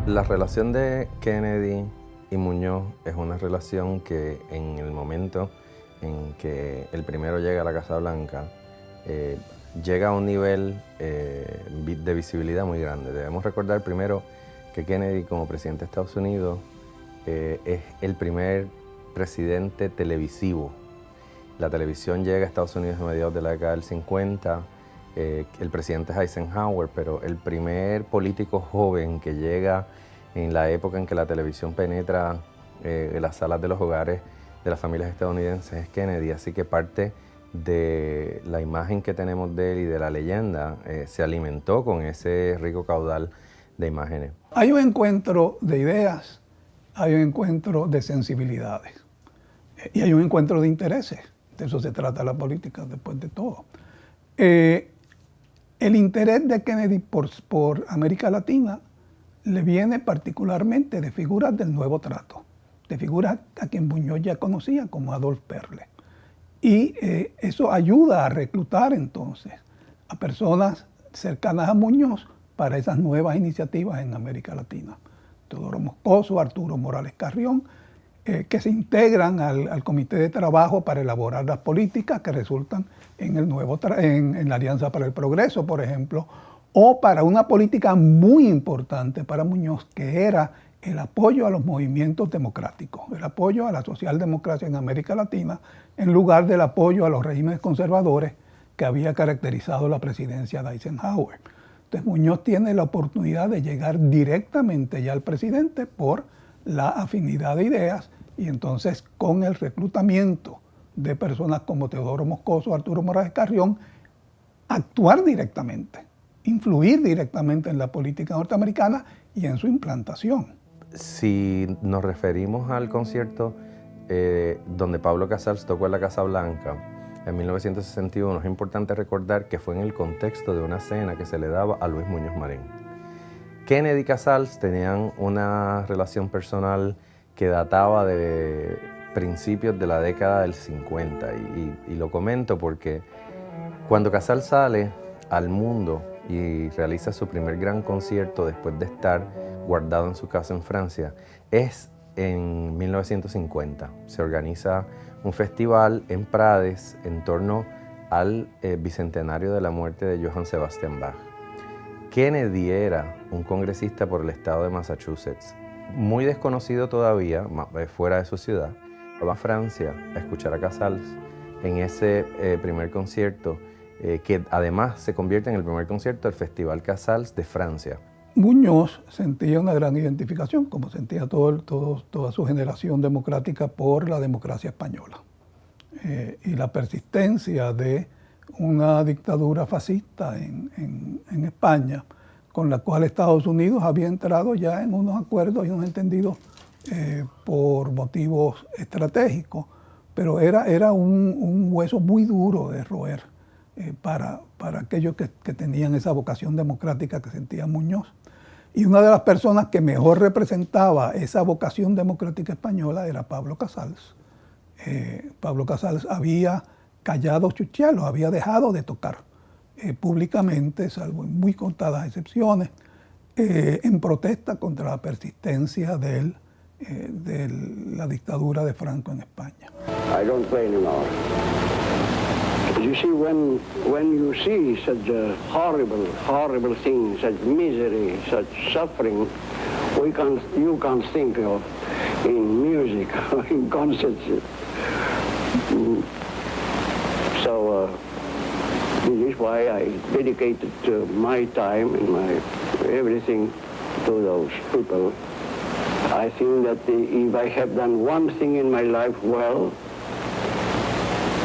La relación de Kennedy y Muñoz es una relación que en el momento en que el primero llega a la Casa Blanca, llega a un nivel de visibilidad muy grande. Debemos recordar primero que Kennedy, como presidente de Estados Unidos, es el primer presidente televisivo. La televisión llega a Estados Unidos a mediados de la década del 50, el presidente es Eisenhower, pero el primer político joven que llega en la época en que la televisión penetra en las salas de los hogares de las familias estadounidenses es Kennedy, así que parte de la imagen que tenemos de él y de la leyenda se alimentó con ese rico caudal de imágenes. Hay un encuentro de ideas, hay un encuentro de sensibilidades y hay un encuentro de intereses. De eso se trata la política, después de todo. El interés de Kennedy por América Latina le viene particularmente de figuras del Nuevo Trato, de figuras a quien Muñoz ya conocía, como Adolf Perle. Y eso ayuda a reclutar entonces a personas cercanas a Muñoz para esas nuevas iniciativas en América Latina. Teodoro Moscoso, Arturo Morales Carrión, que se integran al comité de trabajo para elaborar las políticas que resultan en la Alianza para el Progreso, por ejemplo, o para una política muy importante para Muñoz, que era el apoyo a los movimientos democráticos, el apoyo a la socialdemocracia en América Latina, en lugar del apoyo a los regímenes conservadores que había caracterizado la presidencia de Eisenhower. Entonces Muñoz tiene la oportunidad de llegar directamente ya al presidente por la afinidad de ideas y entonces con el reclutamiento de personas como Teodoro Moscoso, Arturo Morales Carrión, actuar directamente, influir directamente en la política norteamericana y en su implantación. Si nos referimos al concierto donde Pablo Casals tocó en la Casa Blanca en 1961, es importante recordar que fue en el contexto de una cena que se le daba a Luis Muñoz Marín. Kennedy y Casals tenían una relación personal que databa de principios de la década del 50 y lo comento porque cuando Casals sale al mundo y realiza su primer gran concierto después de estar guardado en su casa en Francia, es en 1950. Se organiza un festival en Prades en torno al bicentenario de la muerte de Johann Sebastian Bach. Kennedy era un congresista por el estado de Massachusetts, muy desconocido todavía, fuera de su ciudad. Va a Francia a escuchar a Casals en ese primer concierto, que además se convierte en el primer concierto del Festival Casals de Francia. Muñoz sentía una gran identificación, como sentía toda su generación democrática, por la democracia española. Y la persistencia de una dictadura fascista en España, con la cual Estados Unidos había entrado ya en unos acuerdos y unos entendidos por motivos estratégicos, pero era un hueso muy duro de roer para aquellos que tenían esa vocación democrática que sentía Muñoz. Y una de las personas que mejor representaba esa vocación democrática española era Pablo Casals. Pablo Casals había callado chuchear, los había dejado de tocar públicamente, salvo en muy contadas excepciones, en protesta contra la persistencia de la dictadura de Franco en España. I don't play anymore. You see, when you see such horrible things, such misery, such suffering, you can't think of in music or in concerts. So this is why I dedicated my time and my everything to those people. I think that if I have done one thing in my life well,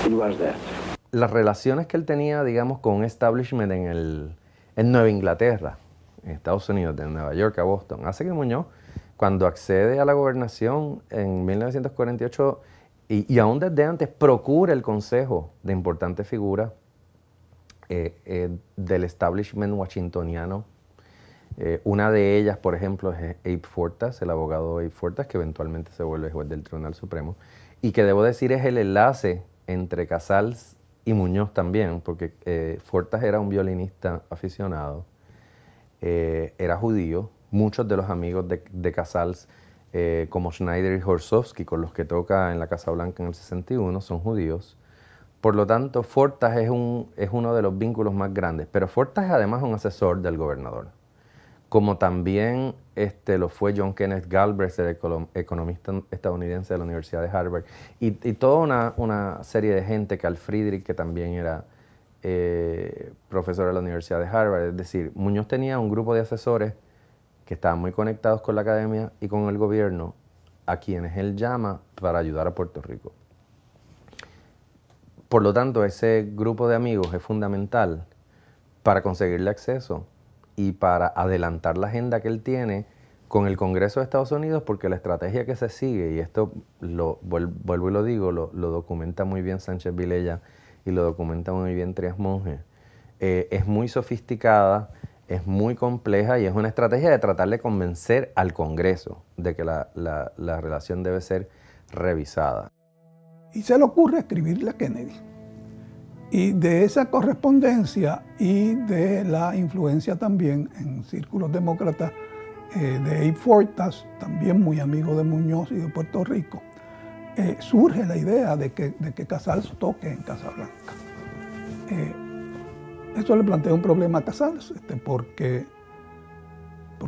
it was that. Las relaciones que él tenía, digamos, con un establishment en Nueva Inglaterra, en Estados Unidos, de Nueva York a Boston, hace que Muñoz, cuando accede a la gobernación en 1948, y aún desde antes, procura el consejo de importantes figuras del establishment washingtoniano. Una de ellas, por ejemplo, es Abe Fortas, el abogado Abe Fortas, que eventualmente se vuelve juez del Tribunal Supremo, y que debo decir es el enlace entre Casals y Muñoz también, porque Fortas era un violinista aficionado, era judío, Muchos de los amigos de Casals, como Schneider y Horsovsky, con los que toca en la Casa Blanca en el 61, son judíos. Por lo tanto, Fortas es uno de los vínculos más grandes, pero Fortas es además un asesor del gobernador. Como también lo fue John Kenneth Galbraith, el economista estadounidense de la Universidad de Harvard, y toda una serie de gente, Carl Friedrich, que también era profesor de la Universidad de Harvard. Es decir, Muñoz tenía un grupo de asesores que estaban muy conectados con la academia y con el gobierno, a quienes él llama para ayudar a Puerto Rico. Por lo tanto, ese grupo de amigos es fundamental para conseguirle acceso y para adelantar la agenda que él tiene con el Congreso de Estados Unidos, porque la estrategia que se sigue, y esto vuelvo y lo digo, lo documenta muy bien Sánchez Vilella y lo documenta muy bien Trías Monge, es muy sofisticada, es muy compleja y es una estrategia de tratar de convencer al Congreso de que la relación debe ser revisada. Y se le ocurre escribirle a Kennedy. Y de esa correspondencia y de la influencia también en círculos demócratas de Abe Fortas, también muy amigo de Muñoz y de Puerto Rico, surge la idea de que Casals toque en Casablanca. Eso le plantea un problema a Casals, porque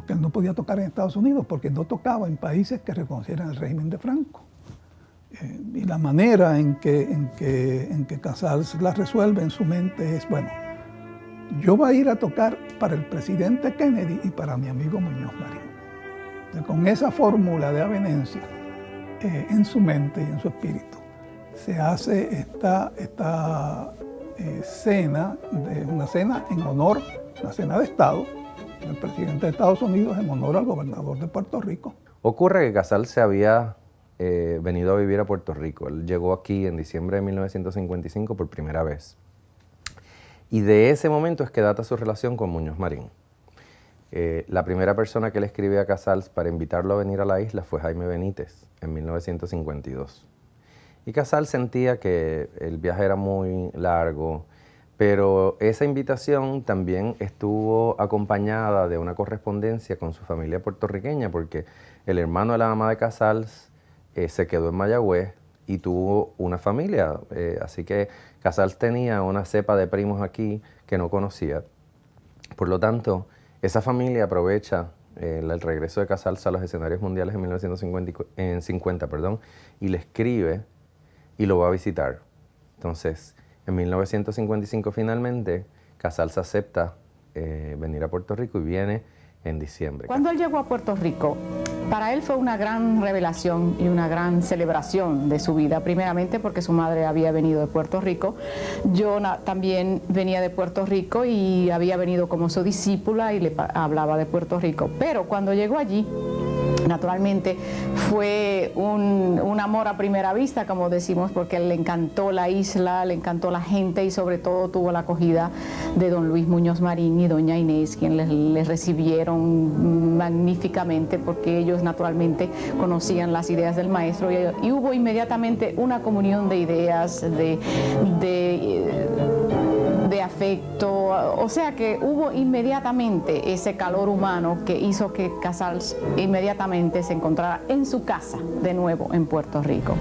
él no podía tocar en Estados Unidos, porque no tocaba en países que reconocieran el régimen de Franco. Y la manera en que Casals la resuelve en su mente es, bueno, yo voy a ir a tocar para el presidente Kennedy y para mi amigo Muñoz Marín. Entonces, con esa fórmula de avenencia en su mente y en su espíritu, se hace esta cena, una cena en honor, una cena de Estado, del presidente de Estados Unidos en honor al gobernador de Puerto Rico. Ocurre que Casals se había venido a vivir a Puerto Rico. Él llegó aquí en diciembre de 1955 por primera vez. Y de ese momento es que data su relación con Muñoz Marín. La primera persona que le escribe a Casals para invitarlo a venir a la isla fue Jaime Benítez en 1952. Y Casals sentía que el viaje era muy largo, pero esa invitación también estuvo acompañada de una correspondencia con su familia puertorriqueña, porque el hermano de la mamá de Casals se quedó en Mayagüez y tuvo una familia, así que Casals tenía una cepa de primos aquí que no conocía. Por lo tanto, esa familia aprovecha el regreso de Casals a los escenarios mundiales en 1950, y le escribe y lo va a visitar. Entonces, en 1955 finalmente, Casals acepta venir a Puerto Rico y viene en diciembre. Cuando él llegó a Puerto Rico, para él fue una gran revelación y una gran celebración de su vida, primeramente porque su madre había venido de Puerto Rico. Yo también venía de Puerto Rico y había venido como su discípula y le hablaba de Puerto Rico. Pero cuando llegó allí, naturalmente fue un amor a primera vista, como decimos, porque le encantó la isla, le encantó la gente y sobre todo tuvo la acogida de don Luis Muñoz Marín y doña Inés, quienes les recibieron magníficamente, porque ellos naturalmente conocían las ideas del maestro y hubo inmediatamente una comunión de ideas, de afecto, o sea que hubo inmediatamente ese calor humano que hizo que Casals inmediatamente se encontrara en su casa de nuevo en Puerto Rico.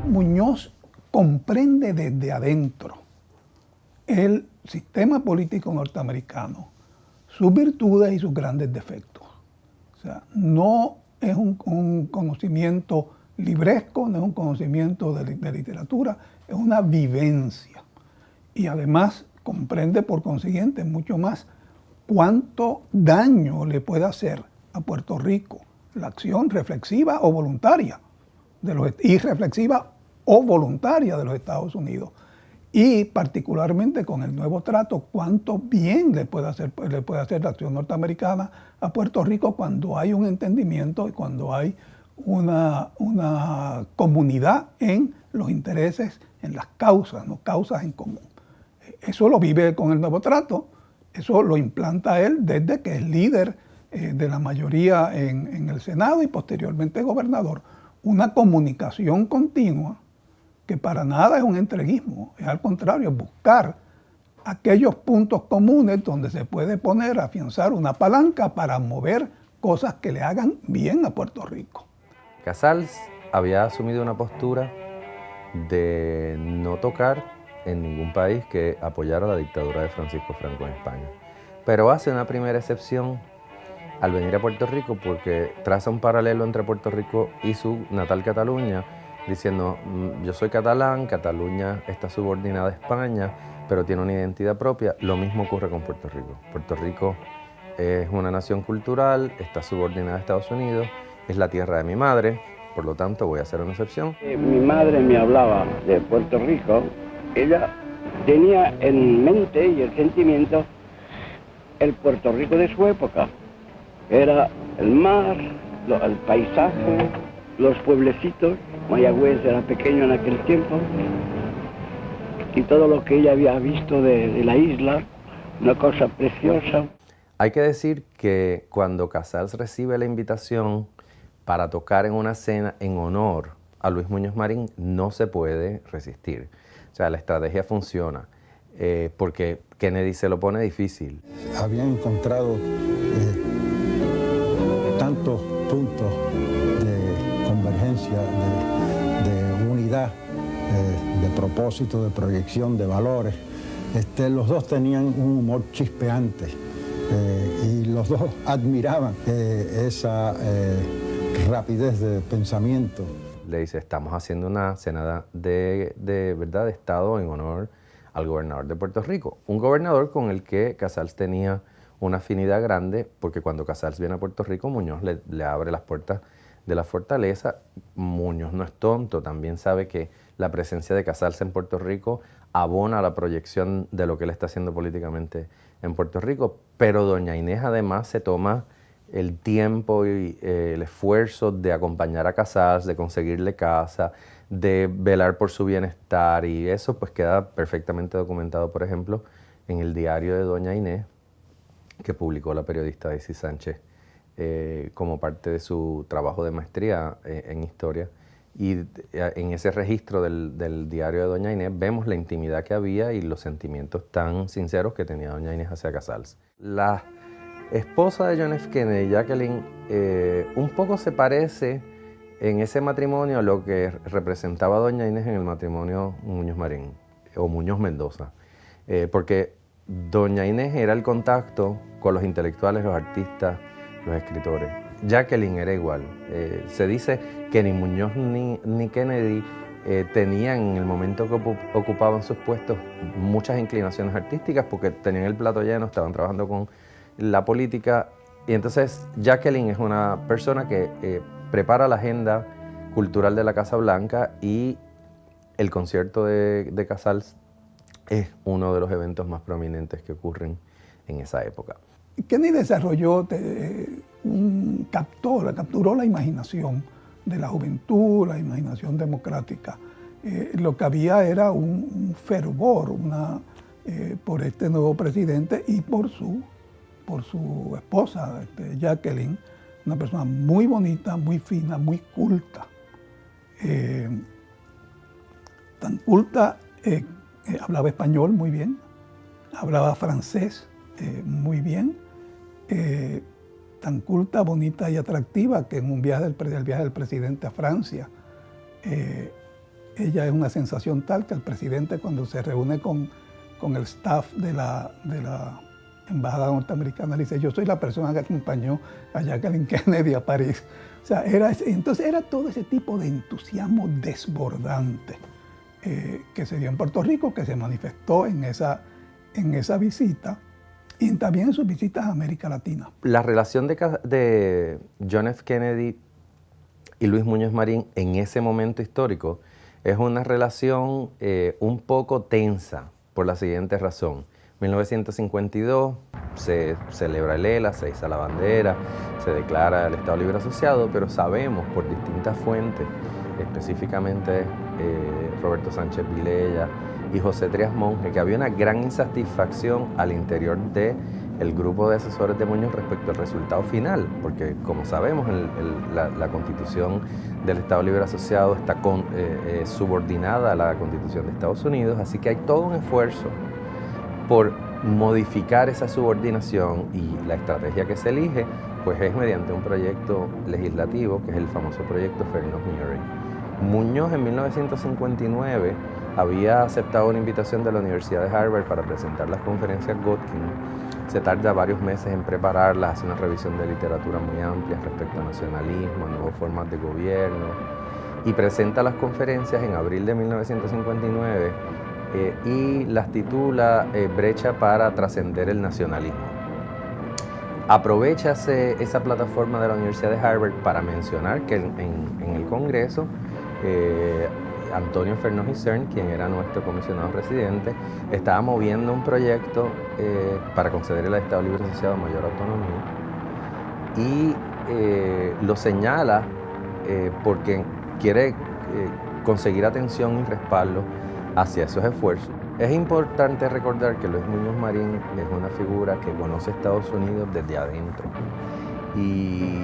Muñoz comprende desde adentro el sistema político norteamericano, sus virtudes y sus grandes defectos. O sea, no es un conocimiento libresco, no es un conocimiento de literatura, es una vivencia. Y además comprende por consiguiente mucho más cuánto daño le puede hacer a Puerto Rico la acción reflexiva o voluntaria, y reflexiva o voluntaria de los Estados Unidos. Y particularmente con el nuevo trato, cuánto bien le puede hacer la acción norteamericana a Puerto Rico cuando hay un entendimiento y cuando hay una comunidad en los intereses, en las causas, ¿no? Causas en común. Eso lo vive con el nuevo trato, eso lo implanta él desde que es líder de la mayoría en el Senado y posteriormente gobernador. Una comunicación continua que para nada es un entreguismo, es al contrario, es buscar aquellos puntos comunes donde se puede poner, afianzar una palanca para mover cosas que le hagan bien a Puerto Rico. Casals había asumido una postura de no tocar en ningún país que apoyara la dictadura de Francisco Franco en España. Pero hace una primera excepción al venir a Puerto Rico porque traza un paralelo entre Puerto Rico y su natal Cataluña, diciendo, yo soy catalán, Cataluña está subordinada a España, pero tiene una identidad propia. Lo mismo ocurre con Puerto Rico. Puerto Rico es una nación cultural, está subordinada a Estados Unidos, es la tierra de mi madre, por lo tanto voy a hacer una excepción. Mi madre me hablaba de Puerto Rico, ella tenía en mente y el sentimiento el Puerto Rico de su época. Era el mar, el paisaje, los pueblecitos. Mayagüez era pequeño en aquel tiempo y todo lo que ella había visto de la isla, una cosa preciosa. Hay que decir que cuando Casals recibe la invitación para tocar en una cena en honor a Luis Muñoz Marín, no se puede resistir. O sea, la estrategia funciona porque Kennedy se lo pone difícil. Habían encontrado tantos puntos de convergencia, de unidad, de propósito, de proyección, de valores. Los dos tenían un humor chispeante y los dos admiraban esa rapidez de pensamiento. Le dice, estamos haciendo una cena de verdad de Estado en honor al gobernador de Puerto Rico. Un gobernador con el que Casals tenía una afinidad grande, porque cuando Casals viene a Puerto Rico, Muñoz le abre las puertas de la fortaleza. Muñoz no es tonto, también sabe que la presencia de Casals en Puerto Rico abona la proyección de lo que él está haciendo políticamente en Puerto Rico, pero doña Inés además se toma el tiempo y el esfuerzo de acompañar a Casals, de conseguirle casa, de velar por su bienestar, y eso pues queda perfectamente documentado, por ejemplo, en el diario de doña Inés, que publicó la periodista Daisy Sánchez como parte de su trabajo de maestría en historia. Y en ese registro del diario de doña Inés vemos la intimidad que había y los sentimientos tan sinceros que tenía doña Inés hacia Casals. La esposa de John F. Kennedy, Jacqueline, un poco se parece en ese matrimonio a lo que representaba doña Inés en el matrimonio Muñoz Marín o Muñoz Mendoza, porque doña Inés era el contacto con los intelectuales, los artistas, los escritores. Jacqueline era igual. Se dice que ni Muñoz ni Kennedy tenían en el momento que ocupaban sus puestos muchas inclinaciones artísticas porque tenían el plato lleno, estaban trabajando con la política. Y entonces Jacqueline es una persona que prepara la agenda cultural de la Casa Blanca, y el concierto de Casals es uno de los eventos más prominentes que ocurren en esa época. Kennedy desarrolló, capturó la imaginación de la juventud, la imaginación democrática. Lo que había era un fervor por este nuevo presidente y por su esposa, Jacqueline, una persona muy bonita, muy fina, muy culta. Tan culta, hablaba español muy bien, hablaba francés muy bien, tan culta, bonita y atractiva que en un viaje del presidente a Francia, ella es una sensación tal que el presidente, cuando se reúne con el staff de la embajada norteamericana, le dice: yo soy la persona que acompañó a Jacqueline Kennedy a París. O sea, entonces era todo ese tipo de entusiasmo desbordante que se dio en Puerto Rico, que se manifestó en esa visita y también en sus visitas a América Latina. La relación de John F. Kennedy y Luis Muñoz Marín en ese momento histórico Es una relación un poco tensa por la siguiente razón. 1952 se celebra el ELA, se iza la bandera, se declara el Estado Libre Asociado, pero sabemos por distintas fuentes, específicamente Roberto Sánchez Vilella y José Trías Monge, que había una gran insatisfacción al interior del grupo de asesores de Muñoz respecto al resultado final, porque como sabemos la Constitución del Estado Libre Asociado está subordinada a la Constitución de Estados Unidos, así que hay todo un esfuerzo por modificar esa subordinación, y la estrategia que se elige pues es mediante un proyecto legislativo que es el famoso proyecto Feraud-Murray. Muñoz en 1959 había aceptado una invitación de la Universidad de Harvard para presentar las conferencias Godkin. Se tarda varios meses en prepararlas, hace una revisión de literatura muy amplia respecto a nacionalismo, a nuevas formas de gobierno, y presenta las conferencias en abril de 1959 y las titula Brecha para trascender el nacionalismo. Aprovecha esa plataforma de la Universidad de Harvard para mencionar que en el Congreso Antonio Fernández Isern, quien era nuestro comisionado residente, estaba moviendo un proyecto para conceder al Estado Libre Asociado mayor autonomía, y lo señala porque quiere conseguir atención y respaldo hacia esos esfuerzos. Es importante recordar que Luis Muñoz Marín es una figura que conoce Estados Unidos desde adentro, y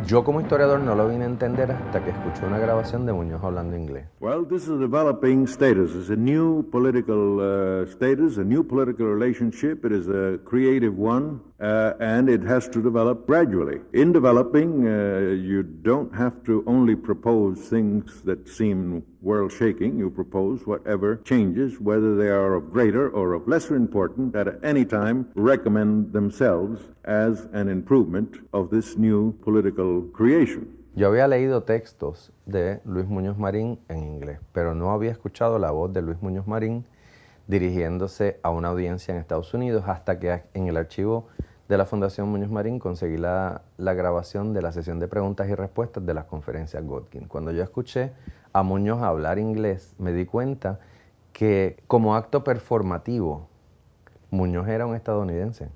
yo como historiador no lo vine a entender hasta que escuché una grabación de Muñoz hablando inglés. Well, this is a developing status. It's a new political status, a new political relationship. It is a creative one, and it has to develop gradually. In developing, you don't have to only propose things that seem world-shaking. You propose whatever changes, whether they are of greater or of lesser importance, at any time recommend themselves as an improvement of this new political creation. Yo había leído textos de Luis Muñoz Marín en inglés, pero no había escuchado la voz de Luis Muñoz Marín dirigiéndose a una audiencia en Estados Unidos hasta que en el archivo de la Fundación Muñoz Marín conseguí la grabación de la sesión de preguntas y respuestas de las conferencias Godkin. Cuando yo escuché a Muñoz hablar inglés, me di cuenta que como acto performativo, Muñoz era un estadounidense.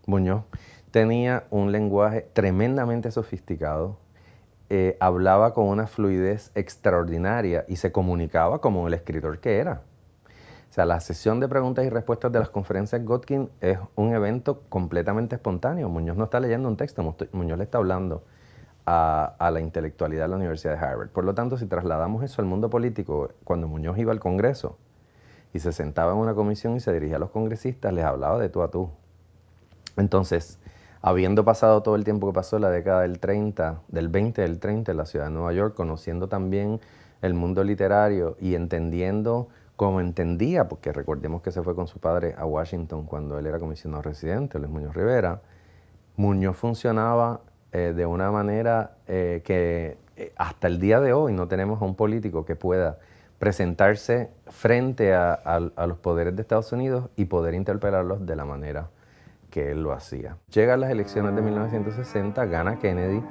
Muñoz tenía un lenguaje tremendamente sofisticado, hablaba con una fluidez extraordinaria y se comunicaba como el escritor que era. O sea, la sesión de preguntas y respuestas de las conferencias Godkin es un evento completamente espontáneo. Muñoz no está leyendo un texto, Muñoz le está hablando a la intelectualidad de la Universidad de Harvard. Por lo tanto, si trasladamos eso al mundo político, cuando Muñoz iba al Congreso y se sentaba en una comisión y se dirigía a los congresistas, les hablaba de tú a tú. Entonces, habiendo pasado todo el tiempo que pasó en la década del 30, del 20 del 30 en la ciudad de Nueva York, conociendo también el mundo literario y entendiendo como entendía, porque recordemos que se fue con su padre a Washington cuando él era comisionado residente, Luis Muñoz Rivera, Muñoz funcionaba de una manera que hasta el día de hoy no tenemos a un político que pueda presentarse frente a los poderes de Estados Unidos y poder interpelarlos de la manera que él lo hacía. Llegan las elecciones de 1960, gana Kennedy,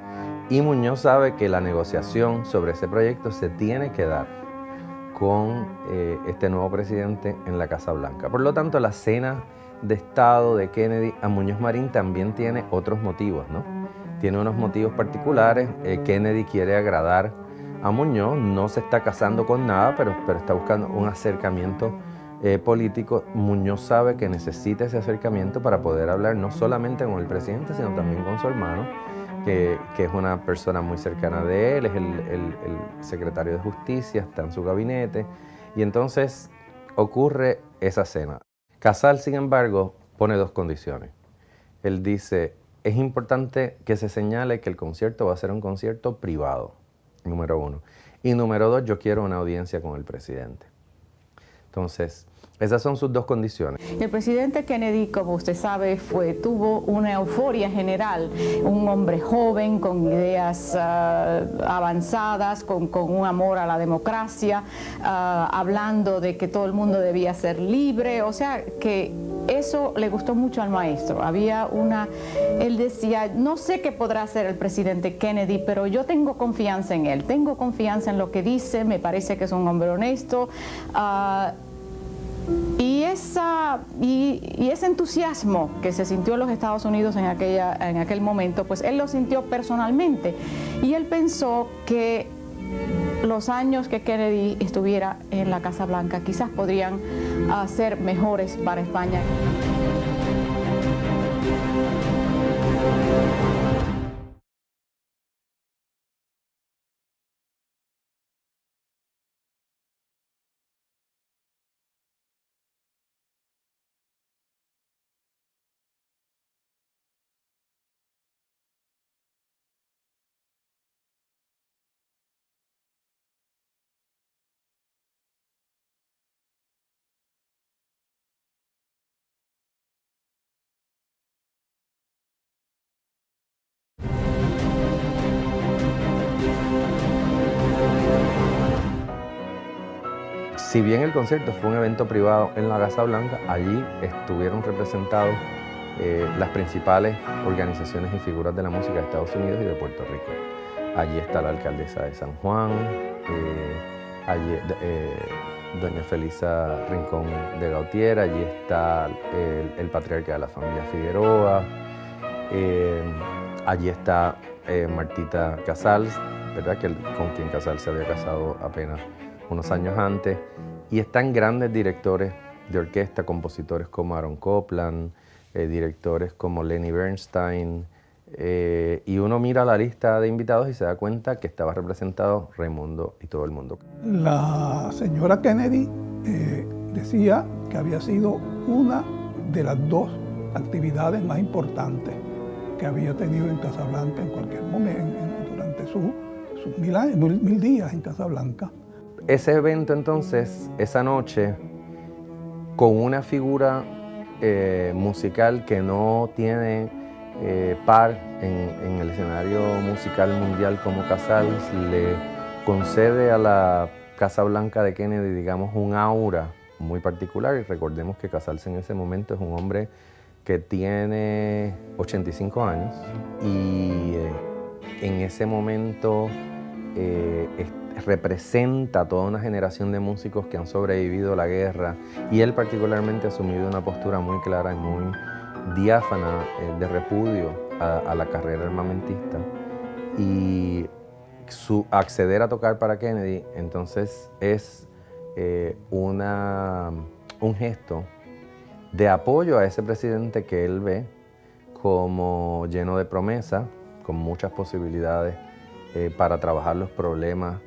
y Muñoz sabe que la negociación sobre ese proyecto se tiene que dar con este nuevo presidente en la Casa Blanca. Por lo tanto, la cena de Estado de Kennedy a Muñoz Marín también tiene otros motivos, ¿no? Tiene unos motivos particulares. Kennedy quiere agradar a Muñoz, no se está casando con nada, pero está buscando un acercamiento político. Muñoz sabe que necesita ese acercamiento para poder hablar no solamente con el presidente, sino también con su hermano, que es una persona muy cercana de él, es el secretario de Justicia, está en su gabinete, y entonces ocurre esa cena. Casal, sin embargo, pone dos condiciones. Él dice, es importante que se señale que el concierto va a ser un concierto privado, número uno. Y número dos, yo quiero una audiencia con el presidente. Entonces, esas son sus dos condiciones. El presidente Kennedy, como usted sabe, tuvo una euforia general, un hombre joven con ideas avanzadas, con un amor a la democracia, hablando de que todo el mundo debía ser libre, o sea, que eso le gustó mucho al maestro. Él decía, no sé qué podrá hacer el presidente Kennedy, pero yo tengo confianza en él, tengo confianza en lo que dice, me parece que es un hombre honesto. Y ese entusiasmo que se sintió en los Estados Unidos en aquel momento, pues él lo sintió personalmente. Y él pensó que los años que Kennedy estuviera en la Casa Blanca quizás podrían ser mejores para España. Si bien el concierto fue un evento privado en la Casa Blanca, allí estuvieron representados las principales organizaciones y figuras de la música de Estados Unidos y de Puerto Rico. Allí está la alcaldesa de San Juan, doña Felisa Rincón de Gautier, allí está el patriarca de la familia Figueroa, allí está Martita Casals, ¿verdad? Con quien Casals se había casado apenas unos años antes, y están grandes directores de orquesta, compositores como Aaron Copland, directores como Lenny Bernstein, y uno mira la lista de invitados y se da cuenta que estaba representado Raimundo y todo el mundo. La señora Kennedy decía que había sido una de las dos actividades más importantes que había tenido en Casablanca en cualquier momento, durante sus 1000 días en Casablanca. Ese evento entonces, esa noche, con una figura musical que no tiene par en el escenario musical mundial como Casals, le concede a la Casa Blanca de Kennedy, digamos, un aura muy particular. Y recordemos que Casals en ese momento es un hombre que tiene 85 años y en ese momento representa toda una generación de músicos que han sobrevivido a la guerra, y él particularmente ha asumido una postura muy clara y muy diáfana de repudio a la carrera armamentista, y su acceder a tocar para Kennedy entonces es un gesto de apoyo a ese presidente que él ve como lleno de promesa, con muchas posibilidades para trabajar los problemas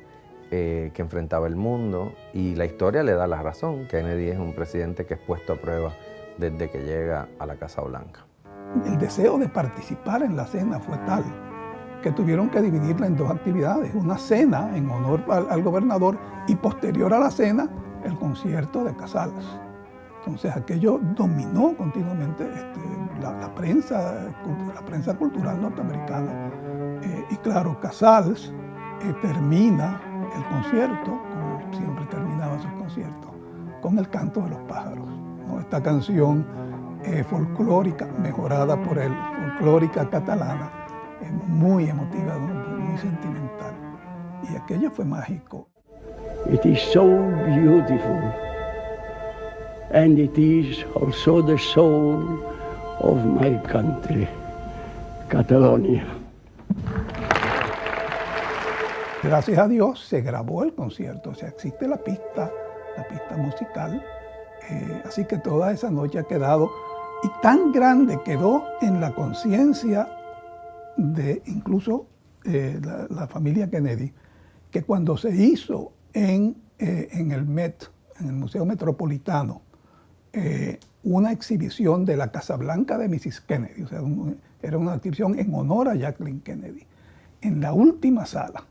que enfrentaba el mundo, y la historia le da la razón. Kennedy es un presidente que es puesto a prueba desde que llega a la Casa Blanca. El deseo de participar en la cena fue tal que tuvieron que dividirla en dos actividades: una cena en honor al gobernador y posterior a la cena el concierto de Casals. Entonces aquello dominó continuamente la prensa cultural norteamericana. Y claro, Casals termina el concierto, como siempre terminaba sus conciertos, con el canto de los pájaros, ¿no? Esta canción folclórica, mejorada por él, folclórica catalana, muy emotiva, ¿no? Muy sentimental. Y aquello fue mágico. It is so beautiful, and it is also the soul of my country, Catalonia. Gracias a Dios se grabó el concierto, o sea, existe la pista musical, así que toda esa noche ha quedado, y tan grande quedó en la conciencia de incluso la familia Kennedy, que cuando se hizo en el Met, en el Museo Metropolitano, una exhibición de la Casa Blanca de Mrs. Kennedy, o sea, era una exhibición en honor a Jacqueline Kennedy. En la última sala,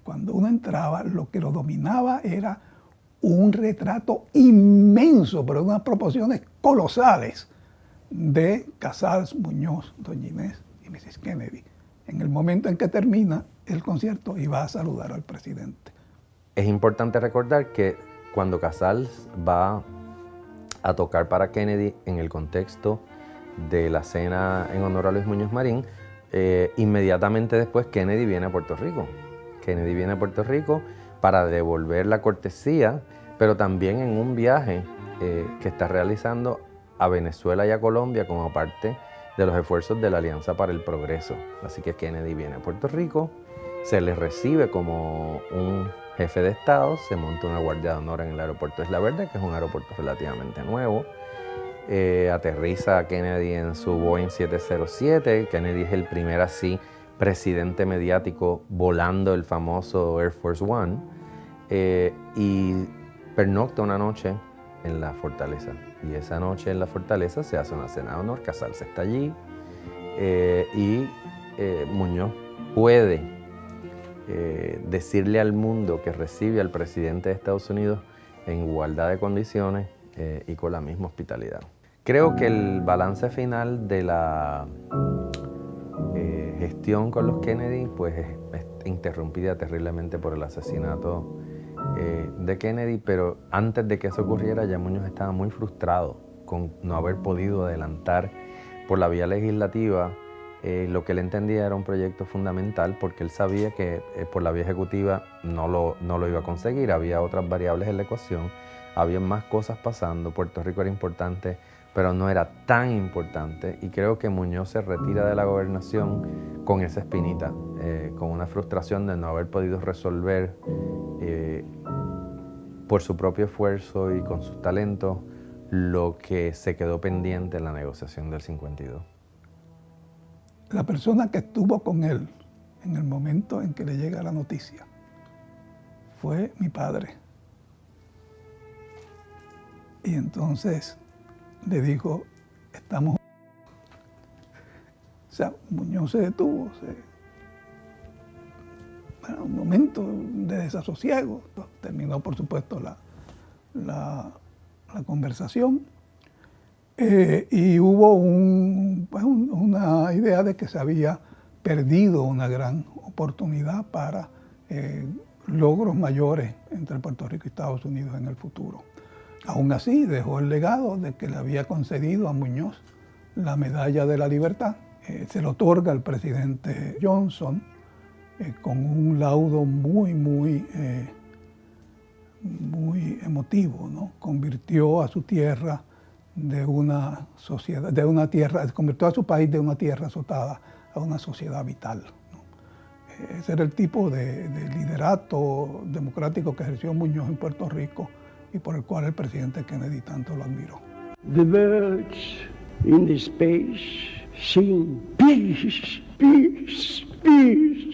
cuando uno entraba, lo que lo dominaba era un retrato inmenso, pero de unas proporciones colosales, de Casals, Muñoz, doña Inés y Mrs. Kennedy. En el momento en que termina el concierto, iba a saludar al presidente. Es importante recordar que cuando Casals va a tocar para Kennedy en el contexto de la cena en honor a Luis Muñoz Marín. Inmediatamente después Kennedy viene a Puerto Rico. Kennedy viene a Puerto Rico para devolver la cortesía, pero también en un viaje que está realizando a Venezuela y a Colombia como parte de los esfuerzos de la Alianza para el Progreso. Así que Kennedy viene a Puerto Rico, se le recibe como un jefe de Estado, se monta una guardia de honor en el aeropuerto de Isla Verde, que es un aeropuerto relativamente nuevo. Aterriza Kennedy en su Boeing 707. Kennedy es el primer así presidente mediático volando el famoso Air Force One, y pernocta una noche en la fortaleza. Y esa noche en la fortaleza se hace una cena de honor, Casals está allí, y Muñoz puede decirle al mundo que recibe al presidente de Estados Unidos en igualdad de condiciones y con la misma hospitalidad. Creo que el balance final de la gestión con los Kennedy pues es interrumpida terriblemente por el asesinato de Kennedy, pero antes de que eso ocurriera ya Muñoz estaba muy frustrado con no haber podido adelantar por la vía legislativa lo que él entendía era un proyecto fundamental, porque él sabía que por la vía ejecutiva no lo iba a conseguir, había otras variables en la ecuación, había más cosas pasando, Puerto Rico era importante, pero no era tan importante, y creo que Muñoz se retira de la gobernación con esa espinita, con una frustración de no haber podido resolver por su propio esfuerzo y con sus talentos lo que se quedó pendiente en la negociación del 52. La persona que estuvo con él en el momento en que le llega la noticia fue mi padre. Y entonces le dijo, estamos... O sea, Muñoz se detuvo, un momento de desasosiego. Terminó, por supuesto, la conversación. Y hubo una idea de que se había perdido una gran oportunidad para logros mayores entre Puerto Rico y Estados Unidos en el futuro. Aún así, dejó el legado de que le había concedido a Muñoz la Medalla de la Libertad. Se lo otorga al presidente Johnson con un laudo muy emotivo, ¿no? Convirtió a su tierra de una sociedad, convirtió a su país de una tierra azotada a una sociedad vital, ¿no? Ese era el tipo de liderato democrático que ejerció Muñoz en Puerto Rico y por el cual el presidente Kennedy tanto lo admiró. The birds in the space sing peace, peace, peace.